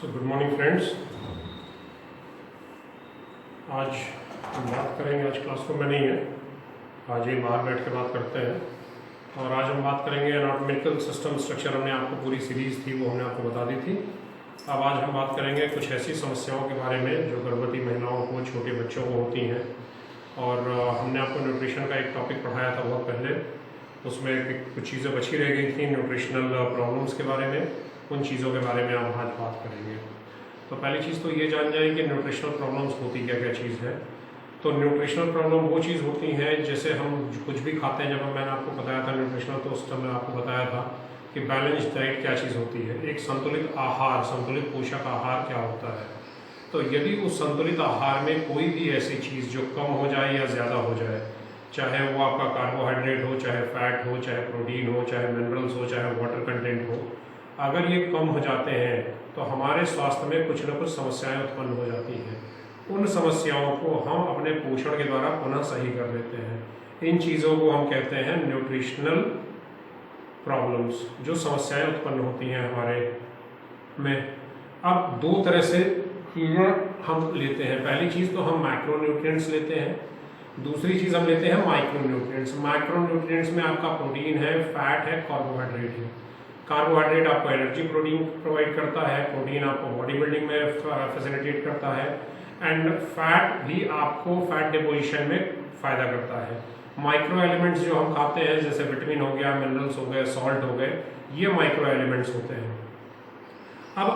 Good morning friends. आज हम बात करेंगे, आज क्लास रूम में नहीं है, आज ये बाहर बैठ के बात करते हैं। और आज हम बात करेंगे एनाटॉमिकल सिस्टम स्ट्रक्चर। हमने आपको पूरी सीरीज़ थी वो हमने आपको बता दी थी। अब आज हम बात करेंगे कुछ ऐसी समस्याओं के बारे में जो गर्भवती महिलाओं को, छोटे बच्चों को होती हैं। और हमने आपको न्यूट्रिशन का एक टॉपिक पढ़ाया था बहुत पहले, उसमें कुछ चीज़ें बची रह गई थी न्यूट्रिशनल प्रॉब्लम्स के बारे में। उन चीज़ों के बारे में हम आज बात करेंगे। तो पहली चीज़ तो ये जान जाए कि न्यूट्रिशनल प्रॉब्लम्स होती क्या क्या चीज़ है। तो न्यूट्रिशनल प्रॉब्लम वो चीज़ होती है जैसे हम कुछ भी खाते हैं। जब मैंने आपको बताया था न्यूट्रिशनल, तो उस टाइम में आपको बताया था कि बैलेंस डाइट क्या चीज़ होती है, एक संतुलित आहार, संतुलित पोषक आहार क्या होता है। तो यदि उस संतुलित आहार में कोई भी ऐसी चीज़ जो कम हो जाए या ज़्यादा हो जाए, चाहे वो आपका कार्बोहाइड्रेट हो, चाहे फैट हो, चाहे प्रोटीन हो, चाहे मिनरल्स हो, चाहे वाटर कंटेंट हो, अगर ये कम हो जाते हैं तो हमारे स्वास्थ्य में कुछ न कुछ समस्याएं उत्पन्न हो जाती हैं। उन समस्याओं को हम अपने पोषण के द्वारा पुनः सही कर लेते हैं। इन चीज़ों को हम कहते हैं न्यूट्रिशनल प्रॉब्लम्स, जो समस्याएं उत्पन्न होती हैं हमारे में। अब दो तरह से चीज़ें हम लेते हैं। पहली चीज़ तो हम मैक्रोन्यूट्रिएंट्स लेते हैं, दूसरी चीज़ हम लेते हैं माइक्रोन्यूट्रिएंट्स। माइक्रोन्यूट्रिएंट्स में आपका प्रोटीन है, फैट है, कार्बोहाइड्रेट है। कार्बोहाइड्रेट आपको एनर्जी प्रोटीन प्रोवाइड करता है, प्रोटीन आपको बॉडी बिल्डिंग में फैसिलिटेट करता है, एंड फैट भी आपको फैट डिपोजिशन में फ़ायदा करता है। माइक्रो एलिमेंट्स जो हम खाते हैं जैसे विटामिन हो गया, मिनरल्स हो गए, सॉल्ट हो गए, ये माइक्रो एलिमेंट्स होते हैं। अब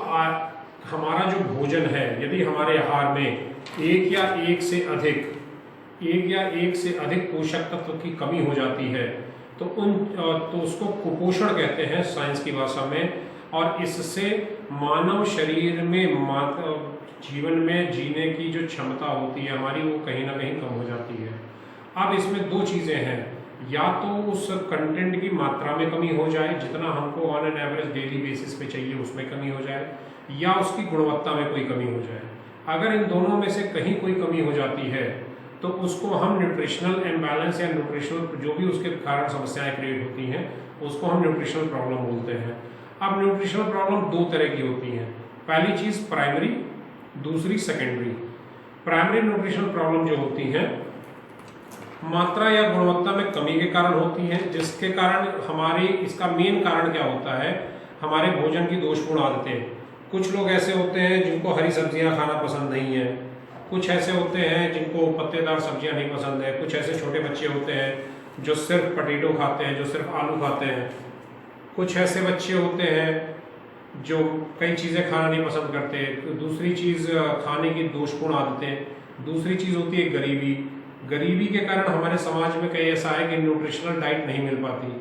हमारा जो भोजन है, यदि हमारे आहार में एक या एक से अधिक पोषक तत्व की कमी हो जाती है तो उसको कुपोषण कहते हैं साइंस की भाषा में। और इससे मानव शरीर में जीवन में जीने की जो क्षमता होती है हमारी, वो कहीं ना कहीं कम हो जाती है। अब इसमें दो चीज़ें हैं, या तो उस कंटेंट की मात्रा में कमी हो जाए, जितना हमको on an average daily basis पे चाहिए उसमें कमी हो जाए, या उसकी गुणवत्ता में कोई कमी हो जाए। अगर इन दोनों में से कहीं कोई कमी हो जाती है तो उसको हम न्यूट्रिशनल इम्बैलेंस या न्यूट्रिशनल जो भी उसके कारण समस्याएं क्रिएट होती हैं उसको हम न्यूट्रिशनल प्रॉब्लम बोलते हैं। अब न्यूट्रिशनल प्रॉब्लम दो तरह की होती हैं। पहली चीज़ प्राइमरी, दूसरी सेकेंडरी। प्राइमरी न्यूट्रिशनल प्रॉब्लम जो होती हैं मात्रा या गुणवत्ता में कमी के कारण होती हैं, जिसके कारण इसका मेन कारण क्या होता है, हमारे भोजन की दोषपूर्ण आदतें। कुछ लोग ऐसे होते हैं जिनको हरी सब्जियां खाना पसंद नहीं है, कुछ ऐसे होते हैं जिनको पत्तेदार सब्जियां नहीं पसंद है, कुछ ऐसे छोटे बच्चे होते हैं जो सिर्फ पोटैटो खाते हैं, जो सिर्फ आलू खाते हैं, कुछ ऐसे बच्चे होते हैं जो कई चीज़ें खाना नहीं पसंद करते। तो दूसरी चीज़ खाने की दोषपूर्ण आदतें। दूसरी चीज़ होती है गरीबी। गरीबी के कारण हमारे समाज में कई ऐसा है कि न्यूट्रिशनल डाइट नहीं मिल पाती।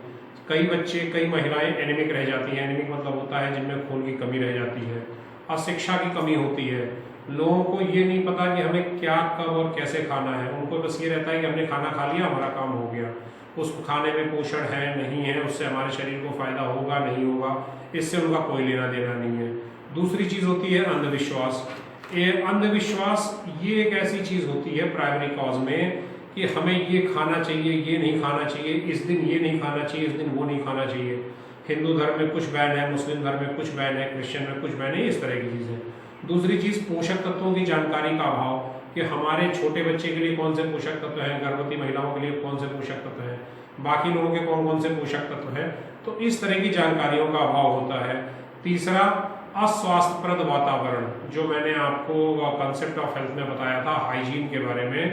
कई बच्चे, कई महिलाएं एनीमिक रह जाती हैं। एनीमिक मतलब होता है जिनमें खून की कमी रह जाती है। अशिक्षा की कमी होती है। लोगों को ये नहीं पता कि हमें क्या, कब और कैसे खाना है। उनको बस ये रहता है कि हमने खाना खा लिया, हमारा काम हो गया। उस खाने में पोषण है नहीं है, उससे हमारे शरीर को फायदा होगा नहीं होगा, इससे उनका कोई लेना देना नहीं है। दूसरी चीज़ होती है अंधविश्वास। ये अंधविश्वास ये एक ऐसी चीज़ होती है प्राइमरी कॉज में कि हमें ये खाना चाहिए, ये नहीं खाना चाहिए, इस दिन ये नहीं खाना चाहिए, इस दिन वो नहीं खाना चाहिए। हिंदू धर्म में कुछ बैन है, मुस्लिम धर्म में कुछ बैन है, क्रिश्चियन में कुछ बैन है, इस तरह की चीज़ें। दूसरी चीज़ पोषक तत्वों की जानकारी का अभाव, कि हमारे छोटे बच्चे के लिए कौन से पोषक तत्व हैं, गर्भवती महिलाओं के लिए कौन से पोषक तत्व हैं, बाकी लोगों के कौन कौन से पोषक तत्व हैं। तो इस तरह की जानकारियों का अभाव होता है। तीसरा, अस्वास्थ्यप्रद वातावरण, जो मैंने आपको कॉन्सेप्ट ऑफ हेल्थ में बताया था हाइजीन के बारे में,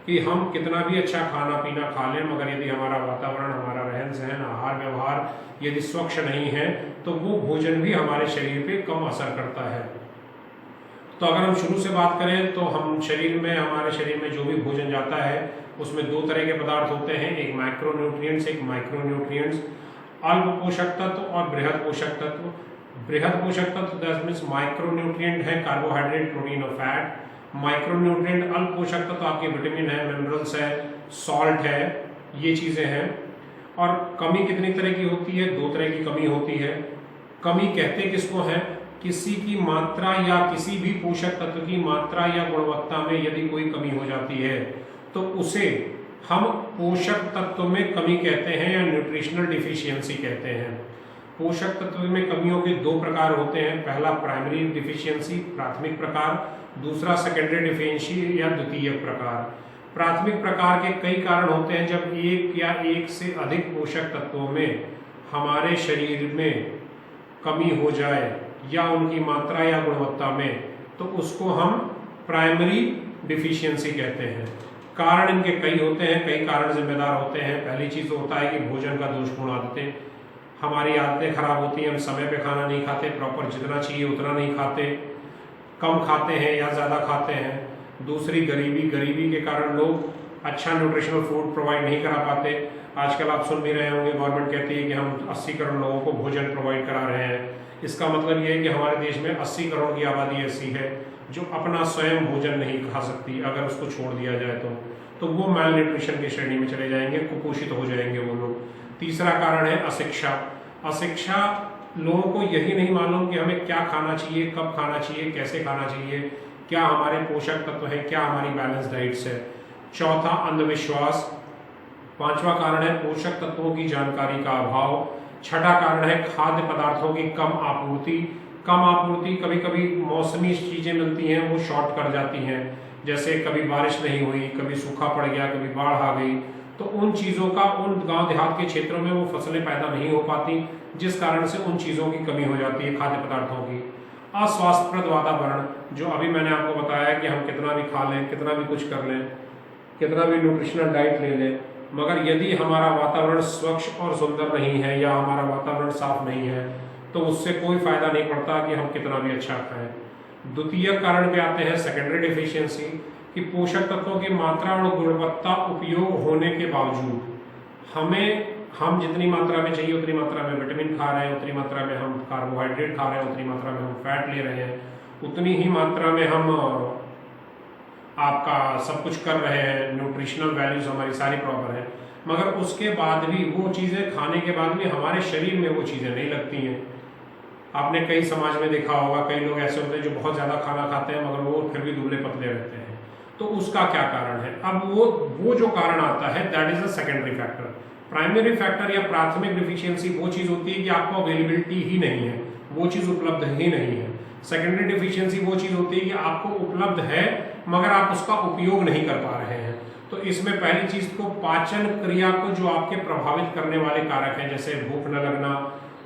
कि हम कितना भी अच्छा खाना पीना खा लें, मगर यदि हमारा वातावरण, हमारा रहन सहन, आहार व्यवहार यदि स्वच्छ नहीं है तो वो भोजन भी हमारे शरीर पे कम असर करता है। तो अगर हम शुरू से बात करें तो हमारे शरीर में जो भी भोजन जाता है उसमें दो तरह के पदार्थ होते हैं, एक मैक्रोन्यूट्रिएंट्स, एक माइक्रोन्यूट्रिएंट्स। अल्प पोषक तत्व और बृहद पोषक तत्व। बृहद पोषक तत्व दैट मीन्स माइक्रोन्यूट्रिएंट है कार्बोहाइड्रेट, प्रोटीन और फैट। माइक्रोन्यूट्रिएंट अल्प पोषक तत्व आपके विटामिन है, मिनरल्स है, सॉल्ट है, ये चीज़ें हैं। और कमी कितनी तरह की होती है, दो तरह की कमी होती है। कमी कहते किसको है, किसी की मात्रा या किसी भी पोषक तत्व की मात्रा या गुणवत्ता में यदि कोई कमी हो जाती है तो उसे हम पोषक तत्व में कमी कहते हैं या न्यूट्रिशनल डिफिशियंसी कहते हैं। पोषक तत्व में कमियों के दो प्रकार होते हैं। पहला प्राइमरी डिफिशियंसी, प्राथमिक प्रकार, दूसरा सेकेंडरी डिफिशियंसी या द्वितीयक प्रकार। प्राथमिक प्रकार के कई कारण होते हैं। जब एक या एक से अधिक पोषक तत्वों में हमारे शरीर में कमी हो जाए या उनकी मात्रा या गुणवत्ता में, तो उसको हम प्राइमरी डिफिशियंसी कहते हैं। कारण इनके कई होते हैं, कई कारण जिम्मेदार होते हैं। पहली चीज तो होता है कि भोजन का दोषपूर्ण आदतें, हमारी आदतें खराब होती हैं, हम समय पे खाना नहीं खाते, प्रॉपर जितना चाहिए उतना नहीं खाते, कम खाते हैं या ज़्यादा खाते हैं। दूसरी गरीबी के कारण लोग अच्छा न्यूट्रिशनल फूड प्रोवाइड नहीं करा पाते। आजकल आप सुन भी रहे होंगे, गवर्नमेंट कहती है कि हम 80 करोड़ लोगों को भोजन प्रोवाइड करा रहे हैं। इसका मतलब ये है कि हमारे देश में 80 करोड़ की आबादी ऐसी है जो अपना स्वयं भोजन नहीं खा सकती। अगर उसको छोड़ दिया जाए तो वो माल न्यूट्रिशन की श्रेणी में चले जाएंगे, कुपोषित हो जाएंगे वो लोग। तीसरा कारण है अशिक्षा। लोगों को यही नहीं मालूम कि हमें क्या खाना चाहिए, कब खाना चाहिए, कैसे खाना चाहिए, क्या हमारे पोषक तत्व है, क्या हमारी बैलेंस डाइट्स है। चौथा अंधविश्वास। पांचवा कारण है पोषक तत्वों की जानकारी का अभाव। छठा कारण है खाद्य पदार्थों की कम आपूर्ति। कभी कभी मौसमी चीजें मिलती हैं, वो शॉर्ट कर जाती हैं। जैसे कभी बारिश नहीं हुई, कभी सूखा पड़ गया, कभी बाढ़ आ गई, तो उन चीजों का उन गांव देहात के क्षेत्रों में वो फसलें पैदा नहीं हो पाती, जिस कारण से उन चीजों की कमी हो जाती है, खाद्य पदार्थों की। अस्वास्थ्यप्रद वातावरण, जो अभी मैंने आपको बताया कि हम कितना भी खा लें, कितना भी कुछ कर लें, कितना भी न्यूट्रिशनल डाइट ले लें, मगर यदि हमारा वातावरण स्वच्छ और सुंदर नहीं है या हमारा वातावरण साफ नहीं है, तो उससे कोई फायदा नहीं पड़ता कि हम कितना भी अच्छा खाएं। द्वितीय कारण पे आते हैं सेकेंडरी डिफिशियंसी, कि पोषक तत्वों की मात्रा और गुणवत्ता उपयोग होने के बावजूद हम जितनी मात्रा में चाहिए उतनी मात्रा में विटामिन खा रहे हैं, उतनी मात्रा में हम कार्बोहाइड्रेट खा रहे हैं, उतनी मात्रा में हम फैट ले रहे हैं, उतनी ही मात्रा में हम आपका सब कुछ कर रहे हैं, न्यूट्रिशनल वैल्यूज हमारी सारी प्रॉपर है, मगर उसके बाद भी वो चीज़ें खाने के बाद भी हमारे शरीर में वो चीज़ें नहीं लगती हैं। आपने कई समाज में देखा होगा, कई लोग ऐसे होते हैं जो बहुत ज़्यादा खाना खाते हैं मगर वो फिर भी दुबले पतले रहते हैं। तो उसका क्या कारण है? अब वो जो कारण आता है that is a secondary factor. Primary factor या प्राथमिक डिफिशियंसी वो चीज़ होती है कि आपको अवेलेबिलिटी ही नहीं है, वो चीज़ उपलब्ध ही नहीं है। सेकेंडरी डिफिशियंसी वो चीज़ होती है कि आपको उपलब्ध है मगर आप उसका उपयोग नहीं कर पा रहे हैं। तो इसमें पहली चीज़ तो पाचन क्रिया को जो आपके प्रभावित करने वाले कारक हैं, जैसे भूख न लगना,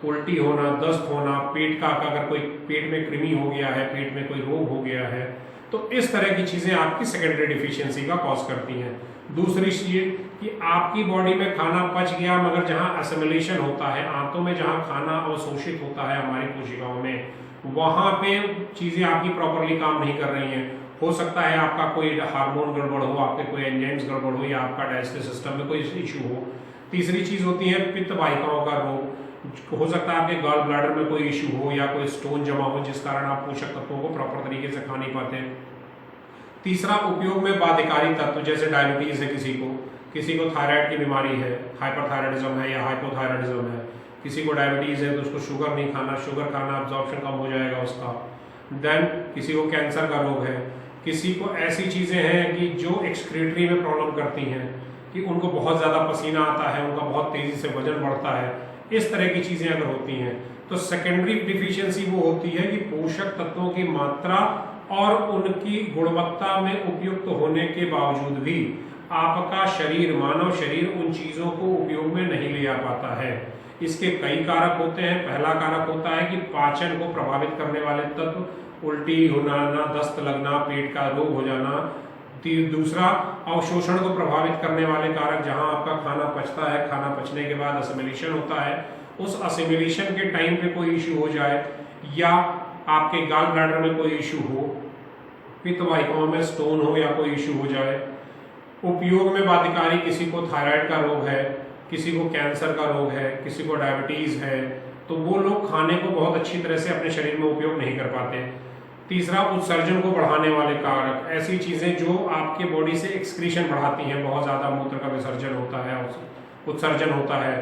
उल्टी होना, दस्त होना, पेट का अगर कोई पेट में कृमि हो गया है, पेट में कोई रोग हो गया है, तो इस तरह की चीज़ें आपकी सेकेंडरी डिफिशियंसी का कॉज करती हैं। दूसरी चीज़ कि आपकी बॉडी में खाना पच गया मगर जहाँ एसिमिलेशन होता है, आंतों में जहाँ खाना अवशोषित होता है हमारी कोशिकाओं में, वहाँ पे चीज़ें आपकी प्रॉपरली काम नहीं कर रही हैं। हो सकता है आपका कोई हार्मोन गड़बड़ हो, आपके कोई एंजाइम्स गड़बड़ हो, या आपका डाइजेस्टिव सिस्टम में कोई इशू हो। तीसरी चीज़ होती है पित्त वाहिकाओं का रोग। हो सकता है आपके गॉल ब्लैडर में कोई इशू हो या कोई स्टोन जमा हो, जिस कारण आप पोषक तत्वों को प्रॉपर तरीके से खा नहीं पाते। तीसरा उपयोग में बाध्यकारी तत्व, जैसे डायबिटीज है, किसी को थायराइड की बीमारी है, हाइपरथायराइडिज्म है या हाइपोथायराइडिज्म है, किसी को डायबिटीज है तो उसको शुगर नहीं खाना, शुगर खाना अब्जॉर्प्शन कम हो जाएगा उसका। देन किसी को कैंसर का रोग है, किसी को ऐसी चीजें हैं कि जो एक्सक्रीटरी में प्रॉब्लम करती हैं, कि उनको बहुत ज्यादा पसीना आता है, उनका बहुत तेजी से वजन बढ़ता है, इस तरह की चीजें अगर होती हैं तो सेकेंडरी डिफिशियंसी वो होती है कि पोषक तत्वों की मात्रा और उनकी गुणवत्ता में उपयुक्त होने के बावजूद भी आपका शरीर, मानव शरीर उन चीजों को उपयोग में नहीं ले आ पाता है। इसके कई कारक होते हैं। पहला कारक होता है कि पाचन को प्रभावित करने वाले तत्व, उल्टी होना, दस्त लगना, पेट का रोग हो जाना। दूसरा अवशोषण को प्रभावित करने वाले कारक, जहां आपका खाना पचता है, खाना पचने के बाद असिमिलेशन होता है, उस असिमिलेशन के टाइम पे कोई इशू हो जाए, या आपके गॉल ब्लैडर में कोई इशू हो, पित्त वाहिकाओं में स्टोन हो या कोई इशू हो जाए। उपयोग में बाध्यकारी, किसी को थायराइड का रोग है, किसी को कैंसर का रोग है, किसी को डायबिटीज है, तो वो लोग खाने को बहुत अच्छी तरह से अपने शरीर में उपयोग नहीं कर पाते। तीसरा उत्सर्जन को बढ़ाने वाले कारक, ऐसी चीजें जो आपके बॉडी से एक्सक्रीशन बढ़ाती हैं, बहुत ज्यादा मूत्र का विसर्जन होता है, उत्सर्जन होता है,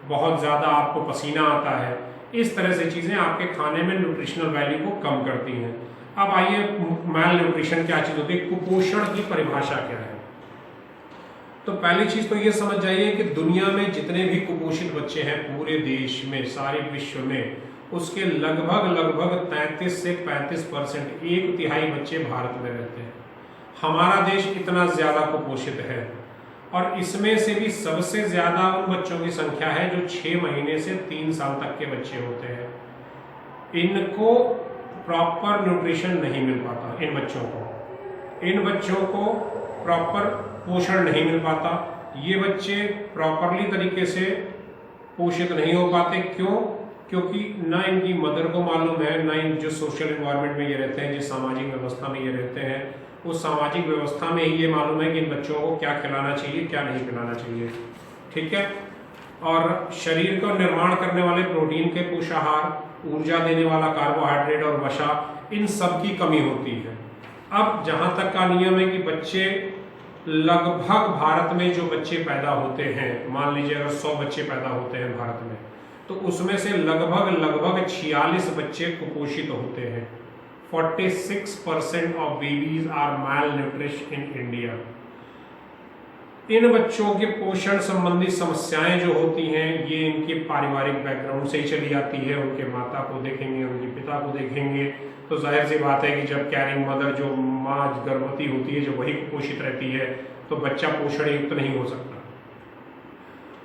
बहुत ज्यादा आपको पसीना आता है, इस तरह से चीजें आपके खाने में न्यूट्रिशनल वैल्यू को कम करती हैं। अब आइए, मैल न्यूट्रिशन क्या चीज होती है, कुपोषण की परिभाषा क्या है। तो पहली चीज तो ये समझ जाइए कि दुनिया में जितने भी कुपोषित बच्चे हैं पूरे देश में, सारे विश्व में, उसके लगभग लगभग 33 से 35%, 1/3 बच्चे भारत में रहते हैं। हमारा देश इतना ज्यादा कुपोषित है और इसमें से भी सबसे ज्यादा उन बच्चों की संख्या है जो 6 महीने से 3 साल तक के बच्चे होते हैं। इनको प्रॉपर न्यूट्रिशन नहीं मिल पाता, इन बच्चों को प्रॉपर पोषण नहीं मिल पाता। ये बच्चे प्रॉपरली तरीके से पोषित नहीं हो पाते। क्यों? क्योंकि ना इनकी मदर को मालूम है, ना इन जो सोशल एनवायरनमेंट में ये रहते हैं, जिस सामाजिक व्यवस्था में ये रहते हैं, उस सामाजिक व्यवस्था में ही ये मालूम है कि इन बच्चों को क्या खिलाना चाहिए, क्या नहीं खिलाना चाहिए। ठीक है। और शरीर का निर्माण करने वाले प्रोटीन के पोषाहार, ऊर्जा देने वाला कार्बोहाइड्रेट और वसा, इन सब की कमी होती है। अब जहां तक का नियम है कि बच्चे लगभग भारत में जो बच्चे पैदा होते हैं, मान लीजिए अगर 100 बच्चे पैदा होते हैं भारत में, तो उसमें से लगभग 46 बच्चे कुपोषित होते हैं। 46% of babies are malnourished in India. इन बच्चों के पोषण संबंधी समस्याएं जो होती हैं, ये इनके पारिवारिक बैकग्राउंड से ही चली आती है। उनके माता को देखेंगे, उनके पिता को देखेंगे, तो जाहिर सी बात है कि जब कैरिंग मदर, जो माँ गर्भवती होती है, जो वही कुपोषित रहती है, तो बच्चा पोषण युक्त नहीं हो सकता।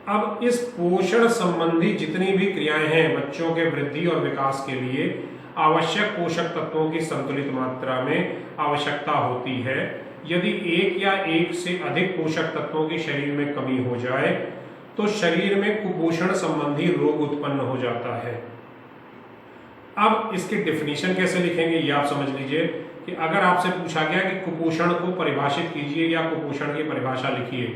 अब इस पोषण संबंधी जितनी भी क्रियाएं हैं, बच्चों के वृद्धि और विकास के लिए आवश्यक पोषक तत्वों की संतुलित मात्रा में आवश्यकता होती है। यदि एक या एक से अधिक पोषक तत्वों की शरीर में कमी हो जाए तो शरीर में कुपोषण संबंधी रोग उत्पन्न हो जाता है। अब इसकी डेफिनेशन कैसे लिखेंगे ये आप समझ लीजिए कि अगर आपसे पूछा गया कि कुपोषण को परिभाषित कीजिए या कुपोषण की परिभाषा लिखिए,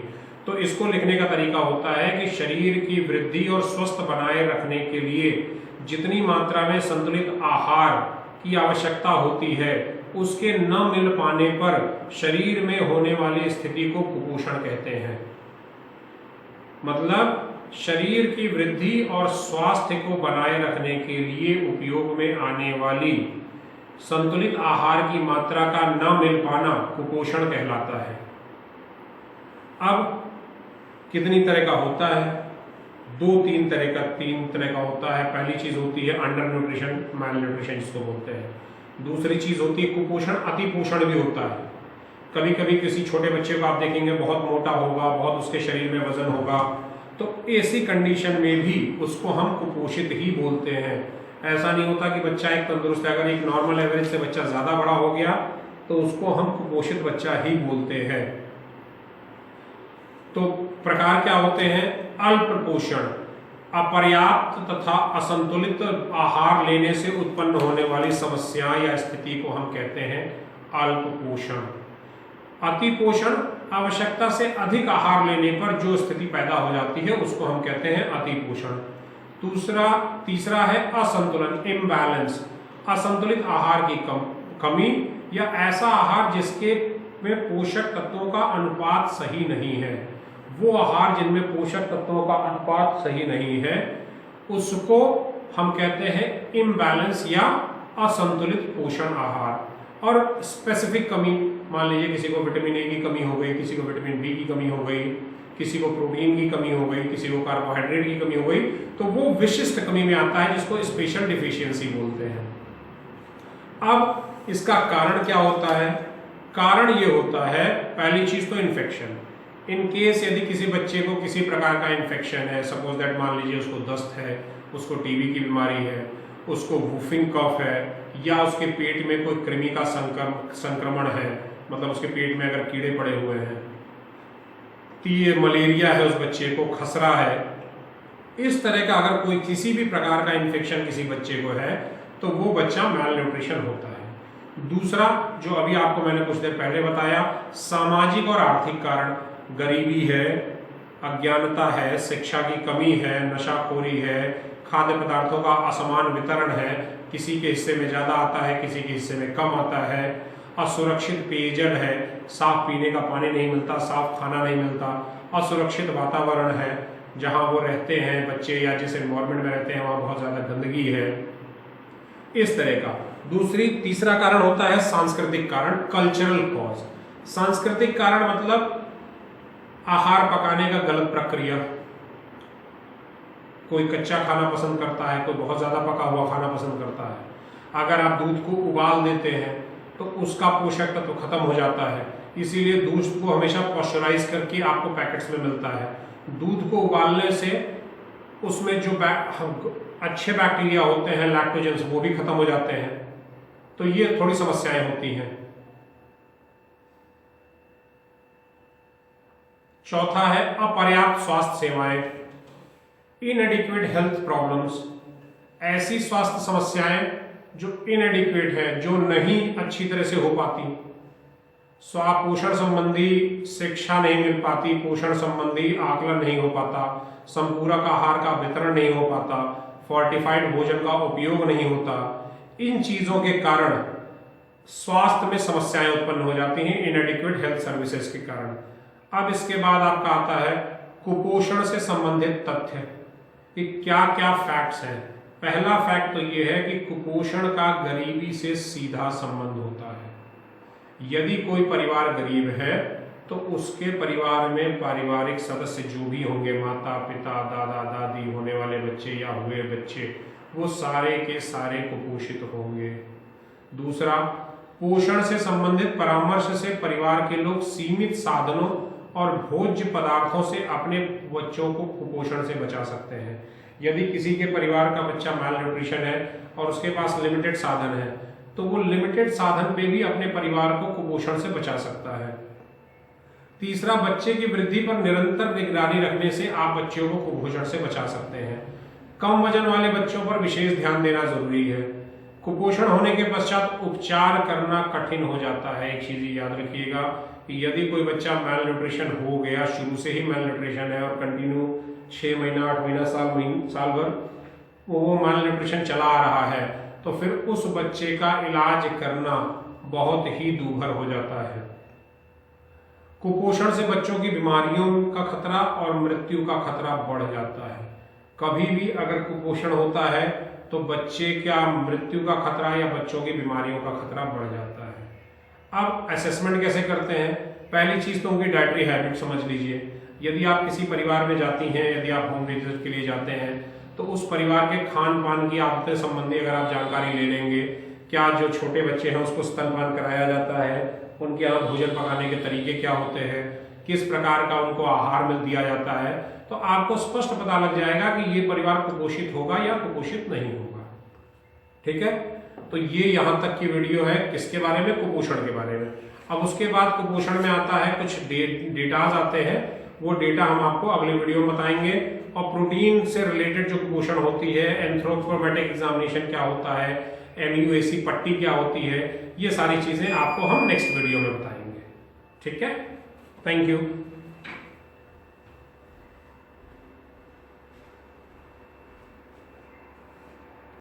तो इसको लिखने का तरीका होता है कि शरीर की वृद्धि और स्वस्थ बनाए रखने के लिए जितनी मात्रा में संतुलित आहार की आवश्यकता होती है, उसके न मिल पाने पर शरीर में होने वाली स्थिति को कुपोषण कहते हैं। मतलब शरीर की वृद्धि और स्वास्थ्य को बनाए रखने के लिए उपयोग में आने वाली संतुलित आहार की मात्रा का न मिल पाना कुपोषण कहलाता है। अब कितनी तरह का होता है? तीन तरह का होता है। पहली चीज होती है अंडर न्यूट्रिशन, मैल न्यूट्रिशन जिसको बोलते हैं। दूसरी चीज होती है कुपोषण, अति पोषण भी होता है। कभी कभी किसी छोटे बच्चे को आप देखेंगे बहुत मोटा होगा, बहुत उसके शरीर में वजन होगा, तो ऐसी कंडीशन में भी उसको हम कुपोषित ही बोलते हैं। ऐसा नहीं होता कि बच्चा एक तंदुरुस्त है, अगर एक नॉर्मल एवरेज से बच्चा ज्यादा बड़ा हो गया तो उसको हम कुपोषित बच्चा ही बोलते हैं। तो प्रकार क्या होते हैं? अल्प पोषण, अपर्याप्त तथा असंतुलित आहार लेने से उत्पन्न होने वाली समस्या या स्थिति को हम कहते हैं अल्प पोषण। अति पोषण, आवश्यकता से अधिक आहार लेने पर जो स्थिति पैदा हो जाती है उसको हम कहते हैं अति पोषण। तीसरा है असंतुलन, इम्बैलेंस, असंतुलित आहार की कमी या ऐसा आहार जिसके में पोषक तत्वों का अनुपात सही नहीं है। वो आहार जिनमें पोषक तत्वों का अनुपात सही नहीं है उसको हम कहते हैं इम्बैलेंस या असंतुलित पोषण आहार। और स्पेसिफिक कमी, मान लीजिए किसी को विटामिन ए की कमी हो गई, किसी को विटामिन बी की कमी हो गई, किसी को प्रोटीन की कमी हो गई, किसी को कार्बोहाइड्रेट की कमी हो गई, तो वो विशिष्ट कमी में आता है जिसको स्पेशल डिफिशियंसी बोलते हैं। अब इसका कारण क्या होता है? कारण ये होता है, पहली चीज तो इन्फेक्शन। इन केस यदि किसी बच्चे को किसी प्रकार का इन्फेक्शन है, सपोज दैट मान लीजिए उसको दस्त है, उसको टीबी की बीमारी है, उसको वुफिंग कफ है, या उसके पेट में कोई कृमि का संक्रमण है, मतलब उसके पेट में अगर कीड़े पड़े हुए हैं, ये मलेरिया है, उस बच्चे को खसरा है, इस तरह का अगर कोई किसी भी प्रकार का इन्फेक्शन किसी बच्चे को है तो वो बच्चा मैल न्यूट्रिशन होता है। दूसरा, जो अभी आपको मैंने कुछ देर पहले बताया, सामाजिक और आर्थिक कारण, गरीबी है, अज्ञानता है, शिक्षा की कमी है, नशाखोरी है, खाद्य पदार्थों का असमान वितरण है, किसी के हिस्से में ज्यादा आता है, किसी के हिस्से में कम आता है, असुरक्षित पेयजल है, साफ पीने का पानी नहीं मिलता, साफ खाना नहीं मिलता, असुरक्षित वातावरण है जहां वो रहते हैं बच्चे या जिस एनवायरमेंट में रहते हैं वहां बहुत ज्यादा गंदगी है, इस तरह का। तीसरा कारण होता है सांस्कृतिक कारण, कल्चरल कॉज। सांस्कृतिक कारण मतलब आहार पकाने का गलत प्रक्रिया, कोई कच्चा खाना पसंद करता है, कोई बहुत ज़्यादा पका हुआ खाना पसंद करता है। अगर आप दूध को उबाल देते हैं तो उसका पोषक तत्व खत्म हो जाता है, इसीलिए दूध को हमेशा पॉस्चराइज करके आपको पैकेट्स में मिलता है। दूध को उबालने से उसमें जो अच्छे बैक्टीरिया होते हैं लैक्टोजेंस, वो भी खत्म हो जाते हैं। तो ये थोड़ी समस्याएं होती हैं। चौथा है अपर्याप्त स्वास्थ्य सेवाएं, इनएडिक्वेट हेल्थ प्रॉब्लम्स, ऐसी स्वास्थ्य समस्याएं जो इनएडिक्वेट है, जो नहीं अच्छी तरह से हो पाती। पोषण संबंधी शिक्षा नहीं मिल पाती, पोषण संबंधी आकलन नहीं हो पाता, संपूरक आहार का वितरण नहीं हो पाता, फोर्टिफाइड भोजन का उपयोग नहीं होता। इन चीजों के कारण स्वास्थ्य में समस्याएं उत्पन्न हो जाती हैं, इनएडिक्वेट हेल्थ सर्विसेज के कारण। अब इसके बाद आपका आता है कुपोषण से संबंधित तथ्य कि क्या क्या फैक्ट्स हैं। पहला फैक्ट तो यह है कि कुपोषण का गरीबी से सीधा संबंध होता है। यदि कोई परिवार गरीब है तो उसके परिवार में पारिवारिक सदस्य जो भी होंगे, माता पिता दादा दादी, होने वाले बच्चे या हुए बच्चे, वो सारे के सारे कुपोषित होंगे। दूसरा, पोषण से संबंधित परामर्श से परिवार के लोग सीमित साधनों और भोज्य पदार्थों से अपने बच्चों को कुपोषण से बचा सकते हैं। यदि किसी के परिवार का बच्चा माल न्यूट्रिशन है और उसके पास लिमिटेड साधन है, तो वो लिमिटेड साधन पे भी अपने परिवार को कुपोषण से बचा सकता है। तीसरा, बच्चे की वृद्धि पर निरंतर निगरानी रखने से आप बच्चों को कुपोषण से बचा सकते हैं। कम वजन वाले बच्चों पर विशेष ध्यान देना जरूरी है। कुपोषण होने के पश्चात उपचार करना कठिन हो जाता है। एक चीज याद रखिएगा कि यदि कोई बच्चा माल न्यूट्रिशन हो गया, शुरू से ही माल न्यूट्रिशन है और कंटिन्यू 6 महीना 8 महीना साल भर वो माल न्यूट्रिशन चला आ रहा है, तो फिर उस बच्चे का इलाज करना बहुत ही दूभर हो जाता है। कुपोषण से बच्चों की बीमारियों का खतरा और मृत्यु का खतरा बढ़ जाता है। कभी भी अगर कुपोषण होता है तो बच्चे का मृत्यु का खतरा या बच्चों की बीमारियों का खतरा बढ़ जाता है। अब असेसमेंट कैसे करते हैं? पहली चीज तो उनकी डाइटरी हैबिट समझ लीजिए। यदि आप किसी परिवार में जाती हैं, यदि आप होम विजिट के लिए जाते हैं, तो उस परिवार के खान पान की आदतें संबंधी अगर आप जानकारी ले लेंगे, क्या जो छोटे बच्चे हैं उसको स्तनपान कराया जाता है, उनके यहाँ भोजन पकाने के तरीके क्या होते हैं, किस प्रकार का उनको आहार में दिया जाता है, तो आपको स्पष्ट पता लग जाएगा कि ये परिवार कुपोषित होगा या कुपोषित नहीं होगा। ठीक है, तो ये यहाँ तक की वीडियो है किसके बारे में? कुपोषण के बारे में। अब उसके बाद कुपोषण में आता है कुछ डेटाज आते हैं, वो डेटा हम आपको अगले वीडियो में बताएंगे। और प्रोटीन से रिलेटेड जो कुपोषण होती है, एंथ्रोपोमेटिक एग्जामिनेशन क्या होता है, MUAC पट्टी क्या होती है, ये सारी चीजें आपको हम नेक्स्ट वीडियो में बताएंगे। ठीक है, थैंक यू।